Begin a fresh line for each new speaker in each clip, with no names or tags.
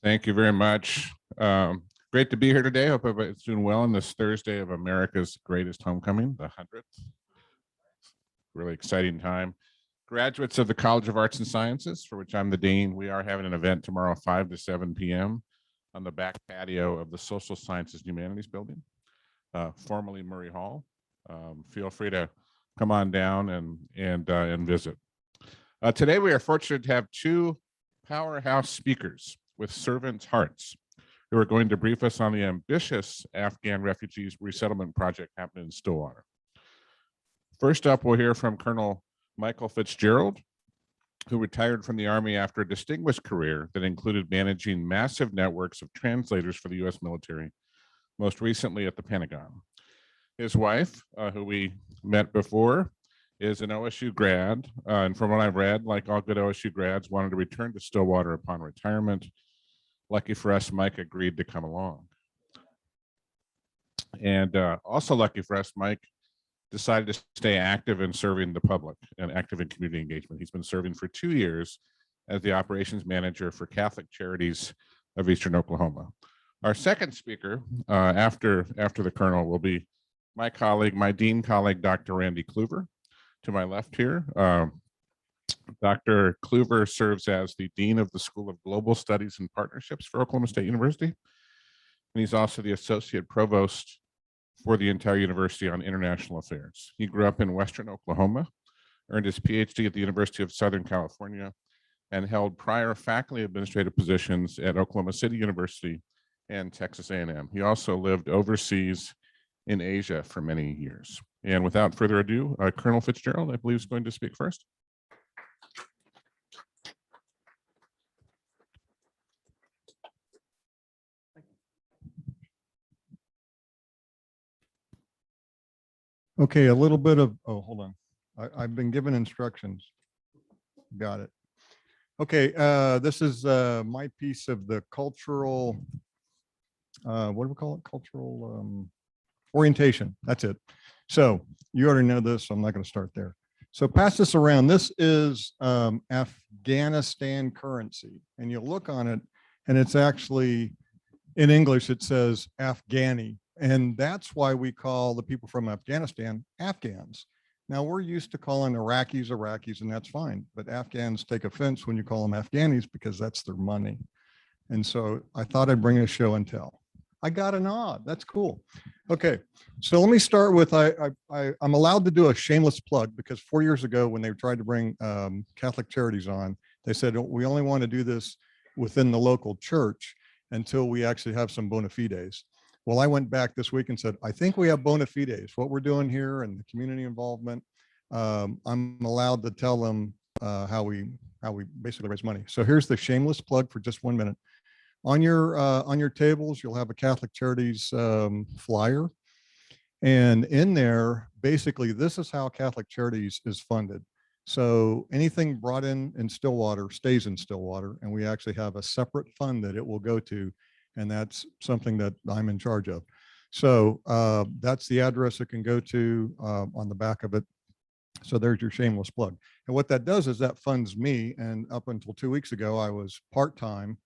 Thank you very much. Great to be here today. Hope everybody's doing well on this Thursday of America's greatest homecoming, the 100th. Really exciting time. Graduates of the College of Arts and Sciences, for which I'm the dean, we are having an event tomorrow, 5 to 7 p.m. on the back patio of the Social Sciences and Humanities Building, formerly Murray Hall. Feel free to come on down and visit. Today, we are fortunate to have two powerhouse speakers with servants' hearts who are going to brief us on the ambitious Afghan Refugees Resettlement Project happening in Stillwater. First up, we'll hear from Colonel Michael FitzGerald, who retired from the Army after a distinguished career that included managing massive networks of translators for the U.S. military, most recently at the Pentagon. His wife, who we met before, is an OSU grad, and from what I've read, like all good OSU grads, wanted to return to Stillwater upon retirement. Lucky for us, Mike agreed to come along. And also lucky for us, Mike decided to stay active in serving the public and active in community engagement. He's been serving for 2 years as the operations manager for Catholic Charities of Eastern Oklahoma. Our second speaker after the colonel will be my colleague, my dean colleague, Dr. Randy Kluver. To my left here, Dr. Kluver serves as the Dean of the School of Global Studies and Partnerships for Oklahoma State University. And he's also the Associate Provost for the entire university on international affairs. He grew up in Western Oklahoma, earned his PhD at the University of Southern California, and held prior faculty administrative positions at Oklahoma City University and Texas A&M. He also lived overseas in Asia for many years. And without further ado, Colonel FitzGerald, I believe, is going to speak first.
Okay, a little bit of, oh, hold on. I've been given instructions. Got it. Okay, this is my piece of the cultural, what do we call it? Cultural orientation. That's it. So you already know this, so I'm not going to start there. So pass this around. This is Afghanistan currency, and you'll look on it, and it's actually, in English, it says Afghani. And that's why we call the people from Afghanistan Afghans. Now, we're used to calling Iraqis, Iraqis, and that's fine. But Afghans take offense when you call them Afghanis because that's their money. And so I thought I'd bring a show and tell. I got a nod. That's cool. Okay, so let me start with, I'm allowed to do a shameless plug because 4 years ago when they tried to bring Catholic Charities on, they said, we only want to do this within the local church until we actually have some bona fides. Well, I went back this week and said, I think we have bona fides, what we're doing here and the community involvement. I'm allowed to tell them how we basically raise money. So here's the shameless plug for just 1 minute. On your tables, you'll have a Catholic Charities flyer. And in there, basically, this is how Catholic Charities is funded. So anything brought in Stillwater stays in Stillwater, and we actually have a separate fund that it will go to. And that's something that I'm in charge of. So that's the address it can go to on the back of it. So there's your shameless plug. And what that does is that funds me. And up until 2 weeks ago, I was part-time,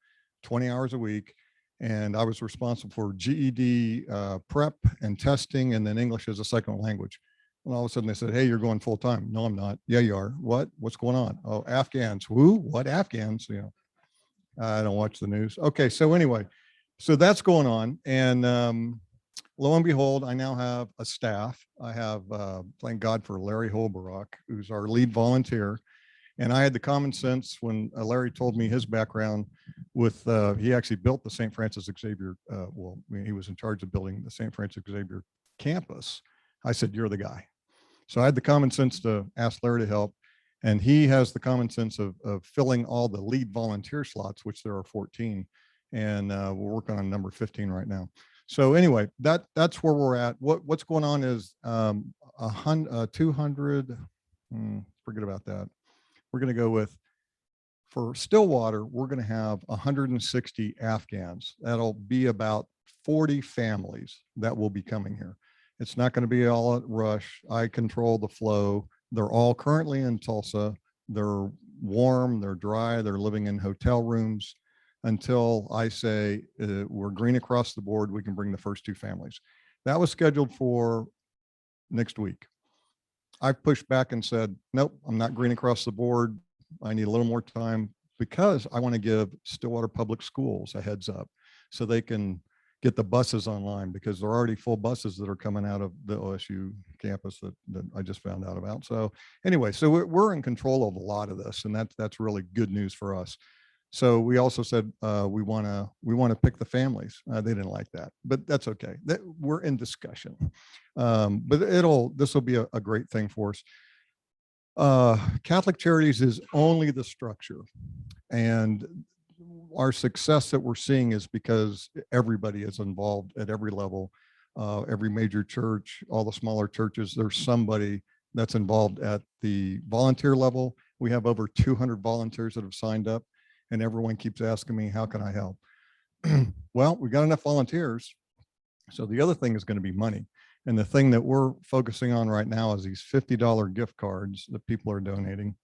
20 hours a week. And I was responsible for GED prep and testing, and then English as a second language. And all of a sudden they said, hey, you're going full-time. No, I'm not. Yeah, you are. What? What's going on? Oh, Afghans. Who? What Afghans? You know, I don't watch the news. Okay, so anyway. So that's going on. And lo and behold, I now have a staff. I have, thank God for Larry Holbrook, who's our lead volunteer. And I had the common sense when Larry told me his background with, he actually built the St. Francis Xavier, well, he was in charge of building the St. Francis Xavier campus. I said, you're the guy. So I had the common sense to ask Larry to help. And he has the common sense of filling all the lead volunteer slots, which there are 14. And we're working on number 15 right now. So anyway, that's where we're at. What's going on is 200, forget about that. We're going to go with, for Stillwater, we're going to have 160 Afghans. That'll be about 40 families that will be coming here. It's not going to be all at rush. I control the flow. They're all currently in Tulsa. They're warm, they're dry, they're living in hotel rooms. until I say we're green across the board, we can bring the first 2 families. That was scheduled for next week. I pushed back and said, nope, I'm not green across the board. I need a little more time because I want to give Stillwater Public Schools a heads up so they can get the buses online, because there are already full buses that are coming out of the OSU campus that I just found out about. So anyway, so we're in control of a lot of this, and that's really good news for us. So we also said we want to pick the families. They didn't like that, but that's okay. We're in discussion. But this will be a great thing for us. Catholic Charities is only the structure, and our success that we're seeing is because everybody is involved at every level, every major church, all the smaller churches. There's somebody that's involved at the volunteer level. We have over 200 volunteers that have signed up, and everyone keeps asking me, how can I help? Well, we got enough volunteers. So the other thing is going to be money. And the thing that we're focusing on right now is these $50 gift cards that people are donating.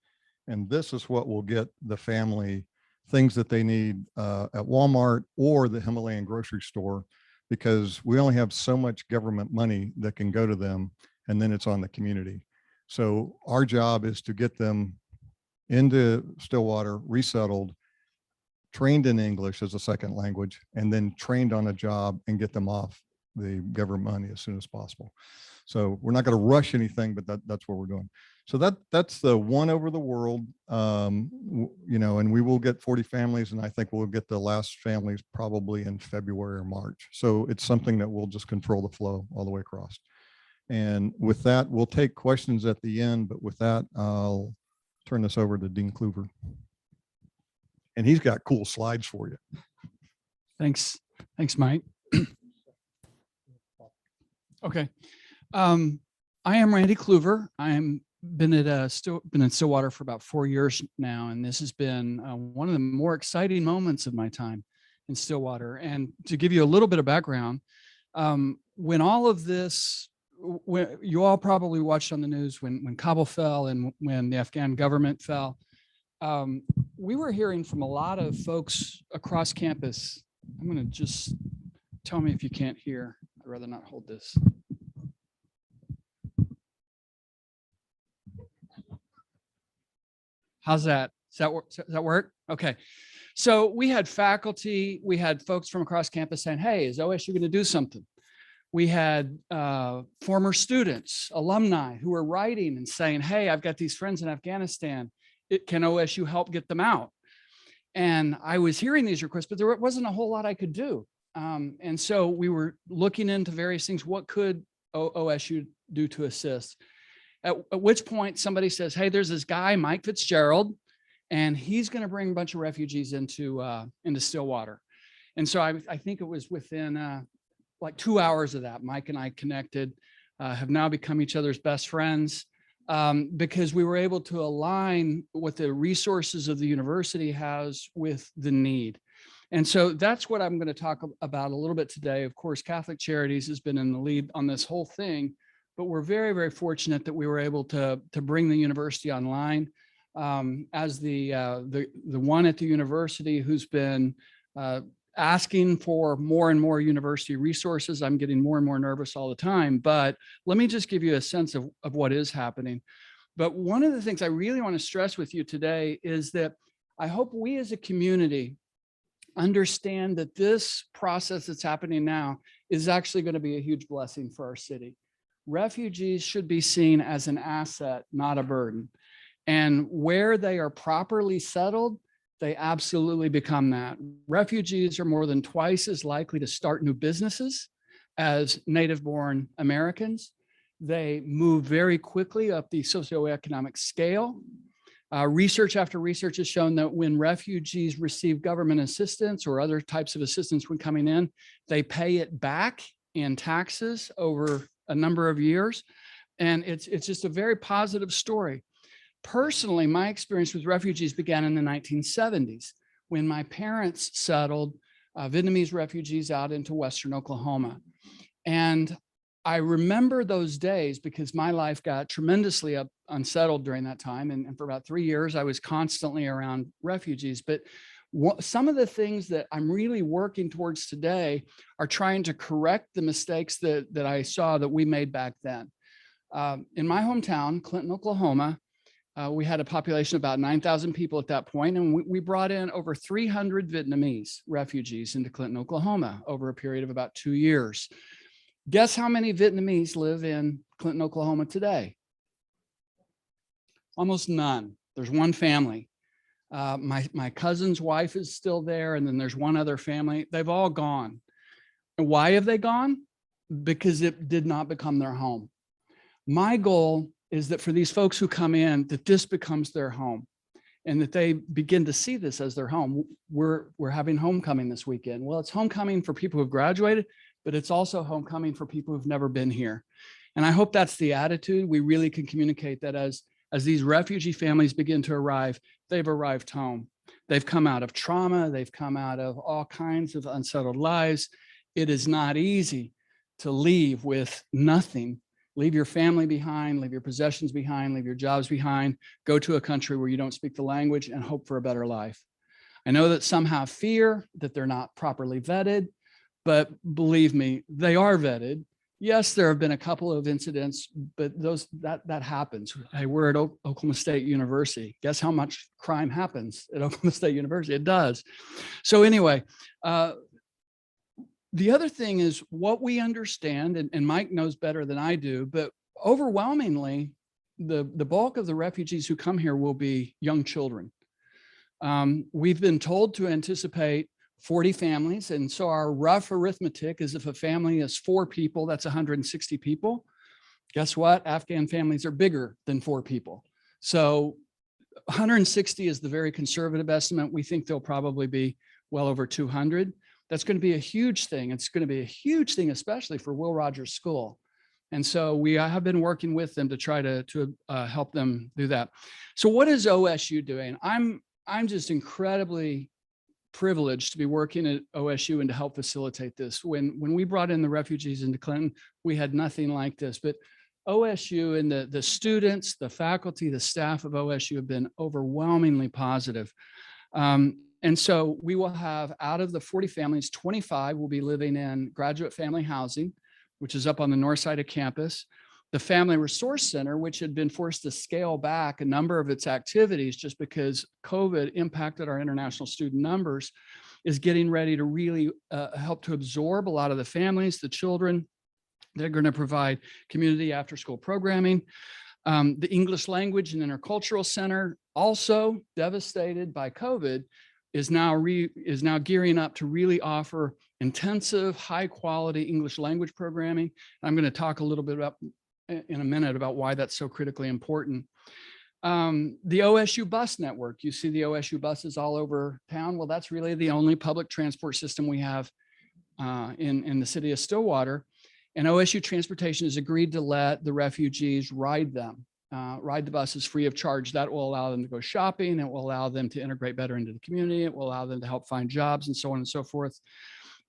And this is what will get the family things that they need at Walmart or the Himalayan grocery store, because we only have so much government money that can go to them, and then it's on the community. So our job is to get them into Stillwater, resettled, trained in English as a second language, and then trained on a job and get them off the government money as soon as possible. So we're not going to rush anything, but that's what we're doing. So that's the one over the world, and we will get 40 families, and I think we'll get the last families probably in February or March. So it's something that will just control the flow all the way across. And with that, we'll take questions at the end, but with that, I'll turn this over to Dean Kluver. And he's got cool slides for you.
Thanks, Mike. Okay. I am Randy Kluver. Been at Stillwater for about 4 years now, and this has been one of the more exciting moments of my time in Stillwater. And to give you a little bit of background, when all of this, when you all probably watched on the news when Kabul fell and when the Afghan government fell, we were hearing from a lot of folks across campus. I'm going to just tell me if you can't hear. I'd rather not hold this. How's that? Does that work? Okay. So we had faculty, we had folks from across campus saying, hey, is OSU going to do something? We had former students, alumni who were writing and saying, hey, I've got these friends in Afghanistan. Can OSU help get them out? And I was hearing these requests, but there wasn't a whole lot I could do. And so we were looking into various things. What could OSU do to assist? At which point somebody says, hey, there's this guy, Mike FitzGerald, and he's going to bring a bunch of refugees into Stillwater. And so I think it was within like 2 hours of that, Mike and I connected, have now become each other's best friends, because we were able to align what the resources of the university has with the need. And so that's what I'm going to talk about a little bit today. Of course, Catholic Charities has been in the lead on this whole thing, but we're very, very fortunate that we were able to bring the university online. As the one at the university who's been asking for more and more university resources, I'm getting more and more nervous all the time, but let me just give you a sense of what is happening. But one of the things I really want to stress with you today is that I hope we as a community understand that this process that's happening now is actually going to be a huge blessing for our city. Refugees should be seen as an asset, not a burden. And where they are properly settled, they absolutely become that. Refugees are more than twice as likely to start new businesses as native-born Americans. They move very quickly up the socioeconomic scale. Research after research has shown that when refugees receive government assistance or other types of assistance when coming in, they pay it back in taxes over a number of years. And it's just a very positive story. Personally, my experience with refugees began in the 1970s when my parents settled Vietnamese refugees out into Western Oklahoma. And I remember those days because my life got tremendously unsettled during that time. And for about 3 years, I was constantly around refugees. But Some of the things that I'm really working towards today are trying to correct the mistakes that I saw that we made back then. In my hometown, Clinton, Oklahoma, we had a population of about 9,000 people at that point, and we brought in over 300 Vietnamese refugees into Clinton, Oklahoma over a period of about 2 years. Guess how many Vietnamese live in Clinton, Oklahoma today? Almost none. There's one family. My cousin's wife is still there, and then there's one other family. They've all gone. And why have they gone? Because it did not become their home. My goal is that for these folks who come in, that this becomes their home and that they begin to see this as their home. We're having homecoming this weekend. Well, it's homecoming for people who've graduated, but it's also homecoming for people who've never been here. And I hope that's the attitude. We really can communicate that as these refugee families begin to arrive, they've arrived home. They've come out of trauma. They've come out of all kinds of unsettled lives. It is not easy to leave with nothing. Leave your family behind, leave your possessions behind, leave your jobs behind, go to a country where you don't speak the language and hope for a better life. I know that some have fear that they're not properly vetted, but believe me, they are vetted. Yes, there have been a couple of incidents, but that happens. Hey, we're at Oklahoma State University. Guess how much crime happens at Oklahoma State University? It does. So anyway, the other thing is what we understand, and Mike knows better than I do, but overwhelmingly, the bulk of the refugees who come here will be young children. We've been told to anticipate 40 families. And so our rough arithmetic is if a family is 4 people, that's 160 people. Guess what? Afghan families are bigger than 4 people. So 160 is the very conservative estimate. We think there'll probably be well over 200. That's going to be a huge thing. It's going to be a huge thing, especially for Will Rogers School. And so we have been working with them to try to help them do that. So what is OSU doing? I'm just incredibly privileged to be working at OSU and to help facilitate this. When we brought in the refugees into Clinton, we had nothing like this, but OSU and the students, the faculty, the staff of OSU have been overwhelmingly positive. And so we will have, out of the 40 families, 25 will be living in graduate family housing, which is up on the north side of campus. The Family Resource Center, which had been forced to scale back a number of its activities just because COVID impacted our international student numbers, is getting ready to really help to absorb a lot of the families, the children. They're going to provide community after-school programming. The English Language and Intercultural Center, also devastated by COVID, is now gearing up to really offer intensive, high-quality English language programming. I'm going to talk a little bit about in a minute about why that's so critically important. The OSU bus network, you see the OSU buses all over town. Well, that's really the only public transport system we have in the city of Stillwater. And OSU Transportation has agreed to let the refugees ride them, ride the buses free of charge. That will allow them to go shopping. It will allow them to integrate better into the community. It will allow them to help find jobs and so on and so forth.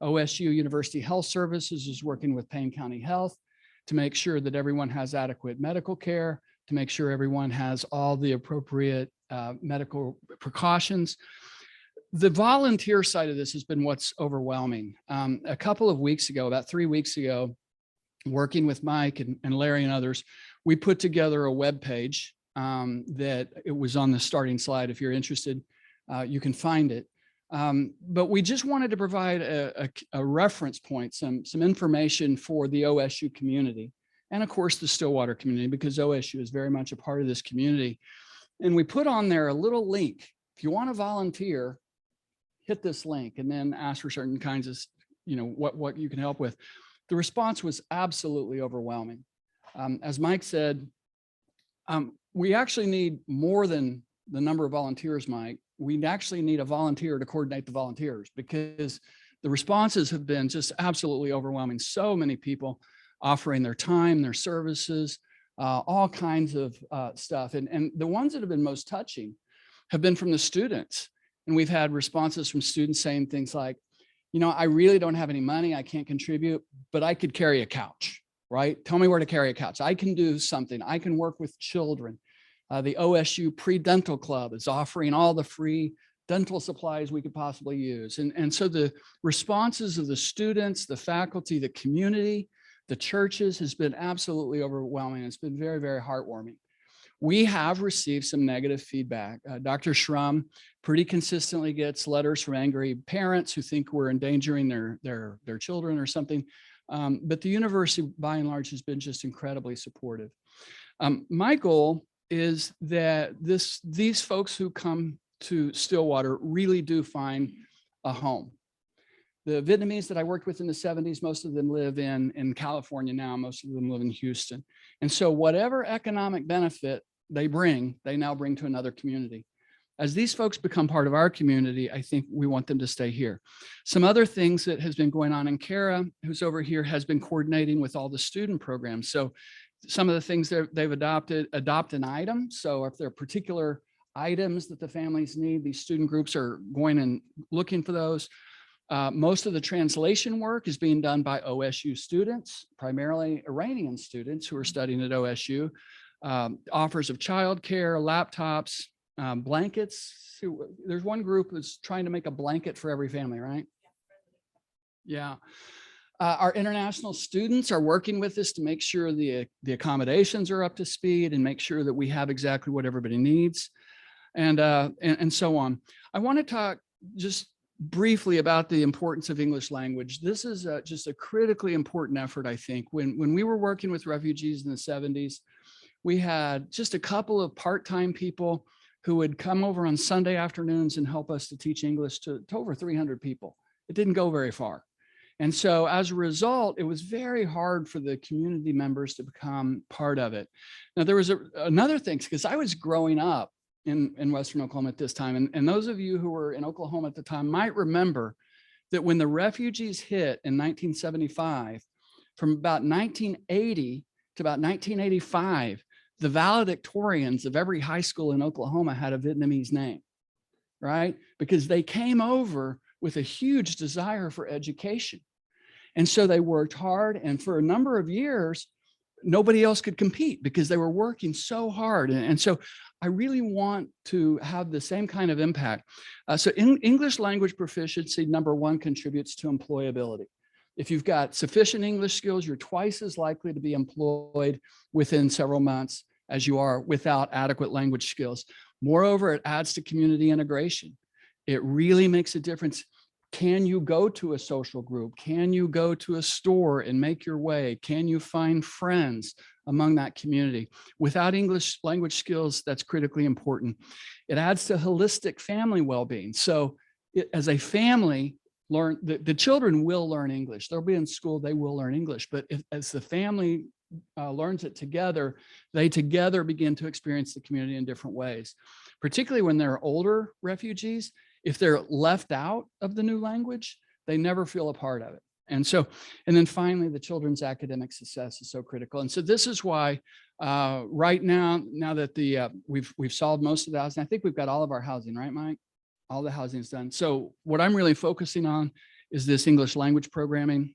OSU University Health Services is working with Payne County Health to make sure that everyone has adequate medical care, to make sure everyone has all the appropriate medical precautions. The volunteer side of this has been what's overwhelming. A couple of weeks ago, about 3 weeks ago, working with Mike and Larry and others, we put together a web page that it was on the starting slide. If you're interested, you can find it. But we just wanted to provide a reference point, some information for the OSU community, and of course the Stillwater community, because OSU is very much a part of this community. And we put on there a little link. If you want to volunteer, hit this link and then ask for certain kinds of, what you can help with. The response was absolutely overwhelming. As Mike said, we actually need more than the number of volunteers, Mike. We actually need a volunteer to coordinate the volunteers, because the responses have been just absolutely overwhelming. So many people offering their time, their services, all kinds of stuff. And the ones that have been most touching have been from the students. And we've had responses from students saying things like, I really don't have any money, I can't contribute, but I could carry a couch, right? Tell me where to carry a couch. I can do something. I can work with children. The OSU Pre-Dental Club is offering all the free dental supplies we could possibly use. And so the responses of the students, the faculty, the community, the churches has been absolutely overwhelming. It's been very, very heartwarming. We have received some negative feedback. Dr. Schrum pretty consistently gets letters from angry parents who think we're endangering their children or something. But the university, by and large, has been just incredibly supportive. My goal is that these folks who come to Stillwater really do find a home. The Vietnamese that I worked with in the 70s, most of them live in California now, most of them live in Houston. And so whatever economic benefit they now bring to another community. As these folks become part of our community, I think we want them to stay here. Some other things that has been going on, in Kara, who's over here, has been coordinating with all the student programs. So some of the things they've adopted, adopt an item. So if there are particular items that the families need, these student groups are going and looking for those. Most of the translation work is being done by OSU students, primarily Iranian students who are studying at OSU. Offers of childcare, laptops, blankets. There's one group that's trying to make a blanket for every family, right? Yeah. Our international students are working with us to make sure the accommodations are up to speed and make sure that we have exactly what everybody needs, and so on. I want to talk just briefly about the importance of English language. This is just a critically important effort, I think. When we were working with refugees in the 70s, we had just a couple of part-time people who would come over on Sunday afternoons and help us to teach English to over 300 people. It didn't go very far. And so as a result, it was very hard for the community members to become part of it. Now, there was another thing, because I was growing up in Western Oklahoma at this time, and those of you who were in Oklahoma at the time might remember that when the refugees hit in 1975, from about 1980 to about 1985, the valedictorians of every high school in Oklahoma had a Vietnamese name, right? Because they came over with a huge desire for education. And so they worked hard, and for a number of years, nobody else could compete because they were working so hard. And so I really want to have the same kind of impact. So in English language proficiency, number one, contributes to employability. If you've got sufficient English skills, you're twice as likely to be employed within several months as you are without adequate language skills. Moreover, it adds to community integration. It really makes a difference. Can you go to a social group? Can you go to a store and make your way? Can you find friends among that community? Without English language skills, that's critically important. It adds to holistic family well-being. So as a family, the children will learn English. They'll be in school, they will learn English. But as the family learns it together, they together begin to experience the community in different ways. Particularly when they're older refugees, if they're left out of the new language, they never feel a part of it. And then finally, the children's academic success is so critical. And so this is why right now that we've solved most of the housing, I think we've got all of our housing, right, Mike? All the housing is done. So what I'm really focusing on is this English language programming.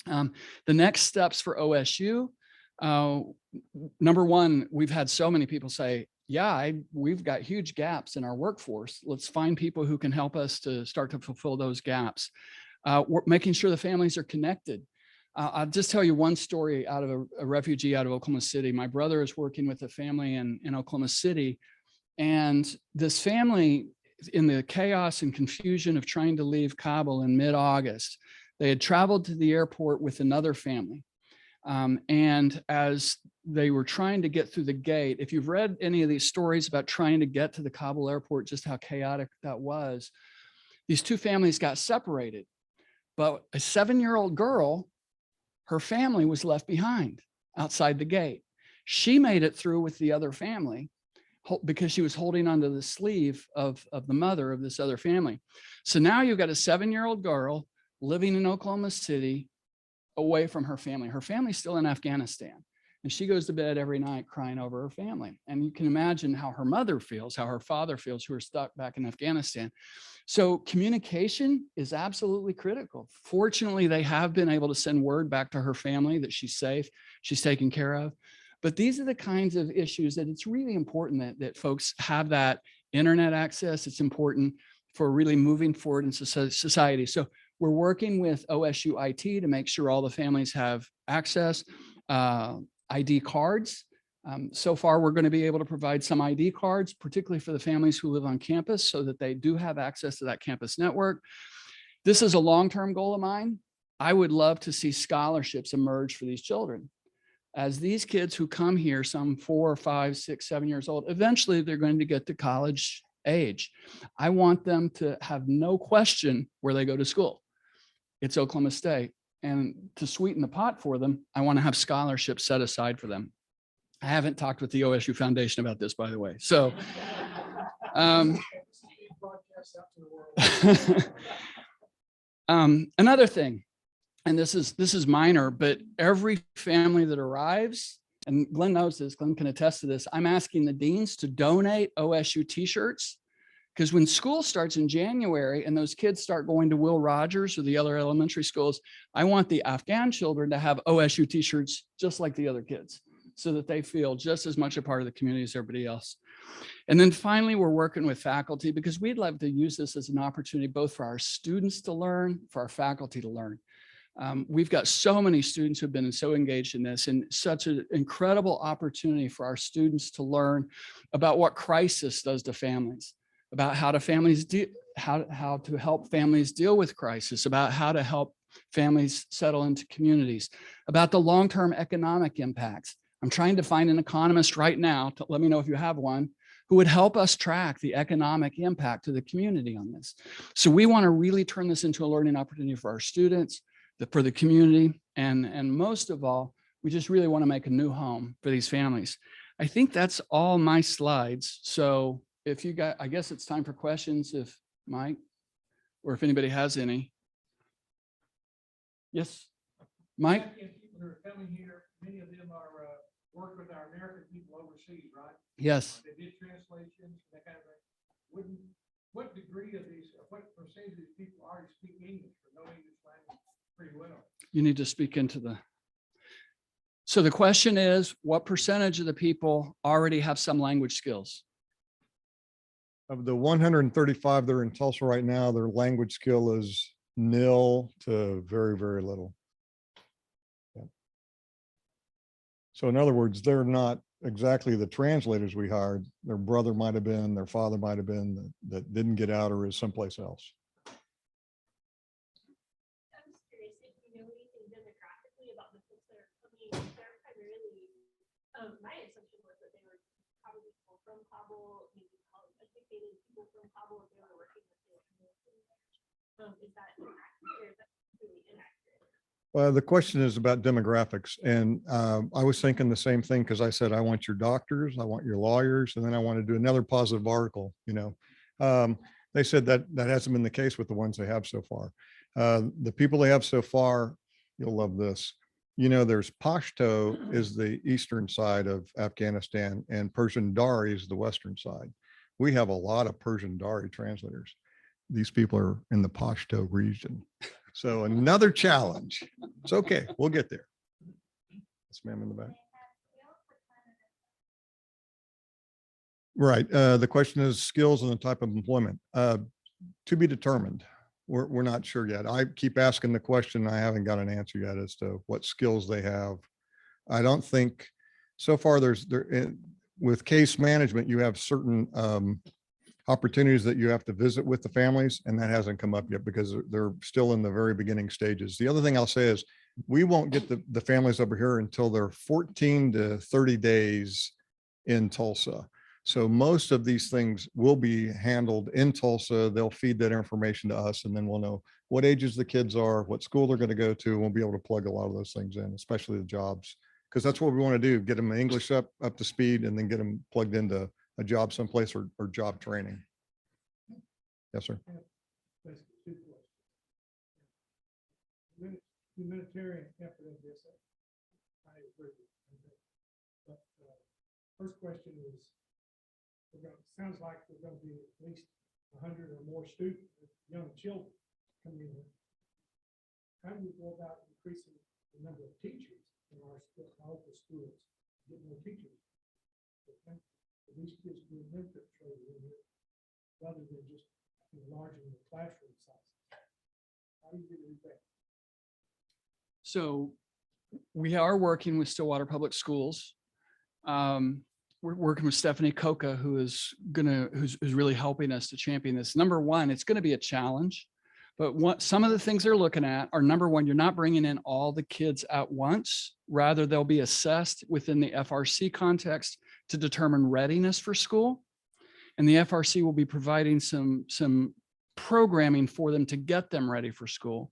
The next steps for OSU, number one, we've had so many people say, yeah, we've got huge gaps in our workforce. Let's find people who can help us to start to fulfill those gaps. We're making sure the families are connected. I'll just tell you one story out of a refugee out of Oklahoma City. My brother is working with a family in Oklahoma City, and this family, in the chaos and confusion of trying to leave Kabul in mid-August, they had traveled to the airport with another family. And as they were trying to get through the gate, if you've read any of these stories about trying to get to the Kabul airport, just how chaotic that was, these two families got separated. But a 7-year-old girl, her family was left behind outside the gate. She made it through with the other family because she was holding onto the sleeve of the mother of this other family. So now you've got a 7-year-old girl living in Oklahoma City away from her family. Her family's still in Afghanistan, and she goes to bed every night crying over her family. And you can imagine how her mother feels, how her father feels, who are stuck back in Afghanistan. So communication is absolutely critical. Fortunately, they have been able to send word back to her family that she's safe, she's taken care of. But these are the kinds of issues that it's really important that folks have that internet access. It's important for really moving forward in society. So we're working with OSU IT to make sure all the families have access, ID cards. So far, we're going to be able to provide some ID cards, particularly for the families who live on campus, so that they do have access to that campus network. This is a long-term goal of mine. I would love to see scholarships emerge for these children. As these kids who come here, some 4, 5, 6, 7 years old, eventually they're going to get to college age. I want them to have no question where they go to school. It's Oklahoma State. And to sweeten the pot for them, I want to have scholarships set aside for them. I haven't talked with the OSU Foundation about this, by the way. So another thing, and this is minor, but every family that arrives, and Glenn knows this, Glenn can attest to this, I'm asking the deans to donate OSU t-shirts, because when school starts in January and those kids start going to Will Rogers or the other elementary schools, I want the Afghan children to have OSU t-shirts just like the other kids, so that they feel just as much a part of the community as everybody else. And then finally, we're working with faculty, because we'd love to use this as an opportunity both for our students to learn, for our faculty to learn. We've got so many students who've been so engaged in this, and such an incredible opportunity for our students to learn about what crisis does to families, about how to help families deal with crisis, about how to help families settle into communities, about the long-term economic impacts. I'm trying to find an economist right now, to let me know if you have one, who would help us track the economic impact to the community on this. So we want to really turn this into a learning opportunity for our students, for the community, and most of all, we just really want to make a new home for these families. I think that's all my slides. So if you got, I guess it's time for questions, if Mike, or if anybody has any. Yes, Mike?
People who are coming here, many of them are work with our American people overseas, right?
Yes.
They did translations, that kind of thing. What degree of these, what percentage of these people already speak English or know English language pretty well?
You need to speak into the. So the question is, what percentage of the people already have some language skills?
Of the 135 that are in Tulsa right now, their language skill is nil to very, very little. Yeah. So in other words, they're not exactly the translators we hired. Their brother might have been, their father might have been, that didn't get out or is someplace else.
I'm just curious if you know anything demographically about the folks that are coming. They're primarily, my assumption was that they were probably people from Kabul, maybe educated people from Kabul if they were working with the military. Is that inaccurate, or is that really inaccurate?
Well, the question is about demographics. And I was thinking the same thing, because I said, I want your doctors, I want your lawyers, and then I want to do another positive article, They said that hasn't been the case with the ones they have so far. The people they have so far, you'll love this. There's Pashto is the eastern side of Afghanistan, and Persian Dari is the western side. We have a lot of Persian Dari translators. These people are in the Pashto region. So another challenge. It's okay. We'll get there. Yes, ma'am, in the back. Right. The question is skills and the type of employment. To be determined. We're not sure yet. I keep asking the question. I haven't got an answer yet as to what skills they have. I don't think so far with case management, you have certain opportunities that you have to visit with the families, and that hasn't come up yet because they're still in the very beginning stages. The other thing I'll say is we won't get the families over here until they're 14 to 30 days in Tulsa. So most of these things will be handled in Tulsa. They'll feed that information to us, and then we'll know what ages the kids are, what school they're going to go to, and we'll be able to plug a lot of those things in, especially the jobs, because that's what we want to do, get them English up to speed, and then get them plugged into a job someplace or job training. Yes, sir.
Basically, two questions. Humanitarian effort in this, I agree. But first question is, sounds like we're going to be at least 100 or more students, young children coming in. How do you go about increasing the number of teachers in our local schools, get more teachers? Okay. These kids being infiltrated in here rather than just enlarging the classroom size. How do you do that?
So we are working with Stillwater Public Schools. We're working with Stephanie Coca, who's really helping us to champion this. Number one, it's going to be a challenge, but some of the things they're looking at are, number one, you're not bringing in all the kids at once. Rather, they'll be assessed within the FRC context to determine readiness for school. And the FRC will be providing some programming for them to get them ready for school.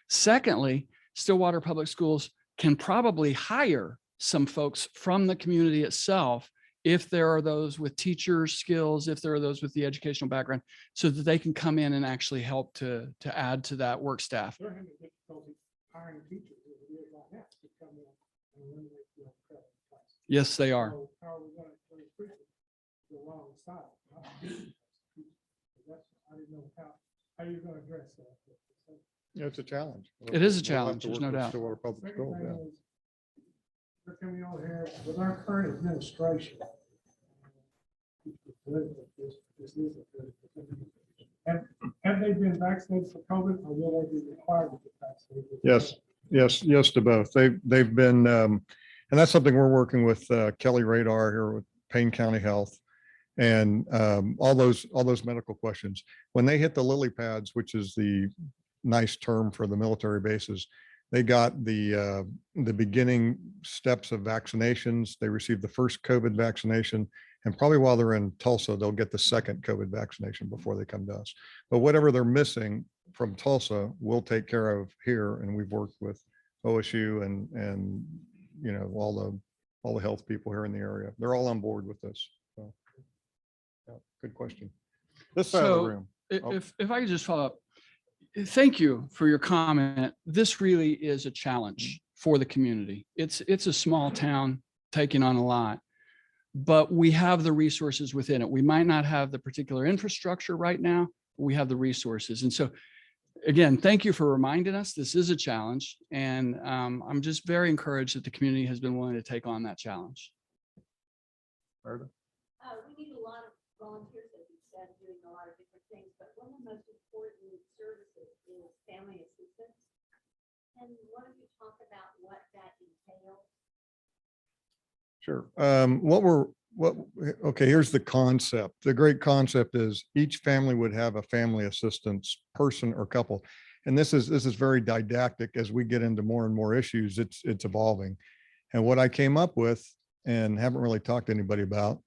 Secondly, Stillwater Public Schools can probably hire some folks from the community itself if there are those with teacher skills, if there are those with the educational background, so that they can come in and actually help to add to that work staff.
They're having difficulty hiring teachers as it is right now to come in and eliminate the prep class.
Yes, they are.
So how are we going to increase it? The wrong side. I didn't know how you're going to address that.
Yeah, it's a challenge.
It is a
We'll have
challenge,
to
there's
work
no
with
doubt.
Stillwater Public
Second
Schools,
thing
yeah.
is, we're coming over here with our current administration. Have they been vaccinated for COVID, or will they be required to get vaccinated?
Yes to both. They've been, and that's something we're working with Kelly Radar here with Payne County Health. And all those medical questions, when they hit the lily pads, which is the nice term for the military bases, they got the beginning steps of vaccinations. They received the first COVID vaccination, and probably while they're in Tulsa, they'll get the second COVID vaccination before they come to us. But whatever they're missing from Tulsa, we'll take care of here. And we've worked with OSU and you know, all the health people here in the area. They're all on board with this. So, yeah, good question. This side of the
So
room.
if I could just follow up, thank you for your comment. This really is a challenge for the community. It's a small town taking on a lot, but we have the resources within it. We might not have the particular infrastructure right now, but we have the resources. And so again, thank you for reminding us this is a challenge. And I'm just very encouraged that the community has been willing to take on that challenge.
We need a lot of volunteers, as you said, doing a lot of different things, but one of the most important services is family assistance. And why don't you talk about what that entails?
Sure. Okay, here's the concept. The great concept is each family would have a family assistance person or couple. And this is very didactic. As we get into more and more issues, it's evolving. And what I came up with, and haven't really talked to anybody about,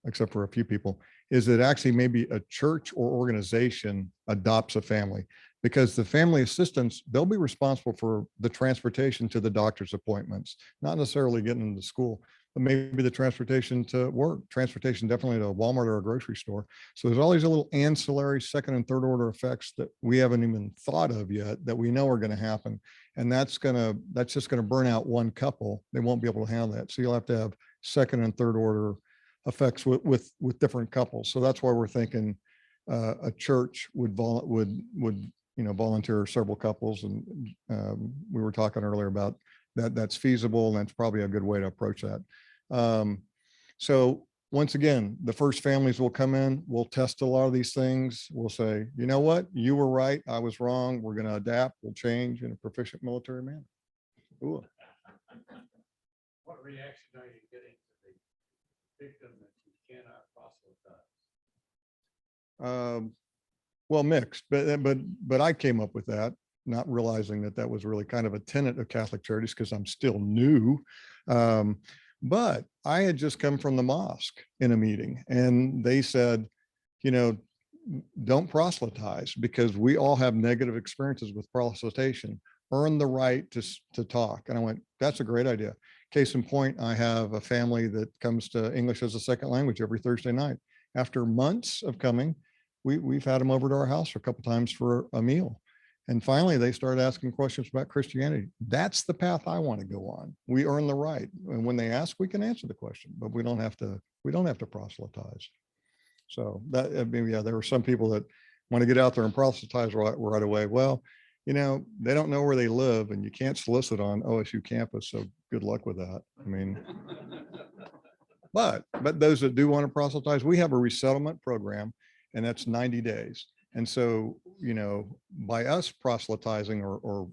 except for a few people, is that actually maybe a church or organization adopts a family, because the family assistants, they'll be responsible for the transportation to the doctor's appointments, not necessarily getting into school, but maybe the transportation to work, transportation definitely to a Walmart or a grocery store. So there's all these little ancillary second and third order effects that we haven't even thought of yet that we know are going to happen. And that's just going to burn out one couple. They won't be able to handle that. So you'll have to have second and third order effects with different couples. So that's why we're thinking a church would volunteer several couples. And we were talking earlier about that's feasible, and that's probably a good way to approach that. So once again, the first families will come in, we'll test a lot of these things. We'll say, you know what, you were right, I was wrong. We're going to adapt, we'll change in a proficient military manner. Ooh.
What reaction are you getting to the victim that you cannot proselytize?
Well, mixed, but I came up with that, not realizing that was really kind of a tenet of Catholic Charities, because I'm still new. But I had just come from the mosque in a meeting, and they said, you know, don't proselytize, because we all have negative experiences with proselytation. Earn the right to talk. And I went, that's a great idea. Case in point, I have a family that comes to English as a second language every Thursday night. After months of coming, we've had them over to our house a couple times for a meal. And finally, they started asking questions about Christianity. That's the path I want to go on. We earn the right. And when they ask, we can answer the question, but we don't have to proselytize. So that, I mean, yeah, there were some people that want to get out there and proselytize right away. Well, you know, they don't know where they live, and you can't solicit on OSU campus. So good luck with that. I mean, but those that do want to proselytize, we have a resettlement program, and that's 90 days. And so, you know, by us proselytizing or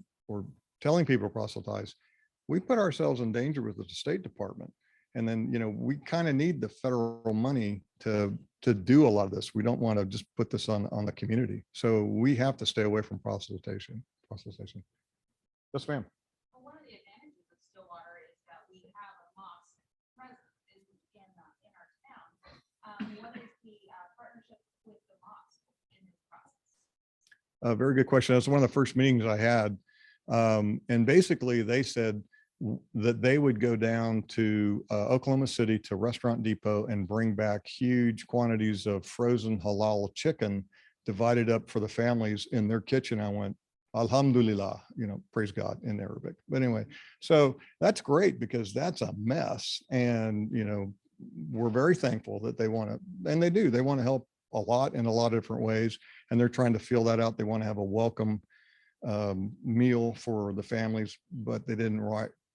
telling people to proselytize, we put ourselves in danger with the State Department. And then, you know, we kind of need the federal money to do a lot of this. We don't want to just put this on the community. So we have to stay away from proselytization. Yes, ma'am.
Well, one of the advantages of Stillwater is that we have a mosque present in our town. What is the partnership with the mosque in this process?
A very good question. That's one of the first meetings I had. And basically they said that they would go down to Oklahoma City to Restaurant Depot and bring back huge quantities of frozen halal chicken divided up for the families in their kitchen. I went, Alhamdulillah, you know, praise God in Arabic. But anyway, so that's great because that's a mess. And, you know, we're very thankful that they want to, and they do, they want to help a lot in a lot of different ways. And they're trying to feel that out. They want to have a welcome meal for the families, but they didn't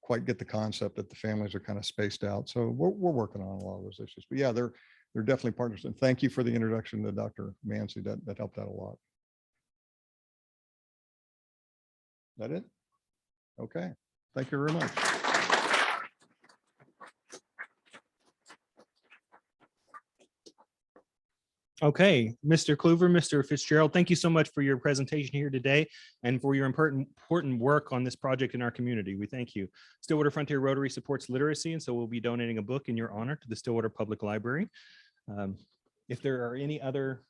quite get the concept that the families are kind of spaced out. So we're working on a lot of those issues. But yeah, they're definitely partners. And thank you for the introduction to Dr. Mancy. That helped out a lot. That it? Okay. Thank you very much.
Okay, Mr. Kluver, Mr. FitzGerald, thank you so much for your presentation here today and for your important work on this project in our community. We thank you. Stillwater Frontier Rotary supports literacy, and so we'll be donating a book in your honor to the Stillwater Public Library. If there are any other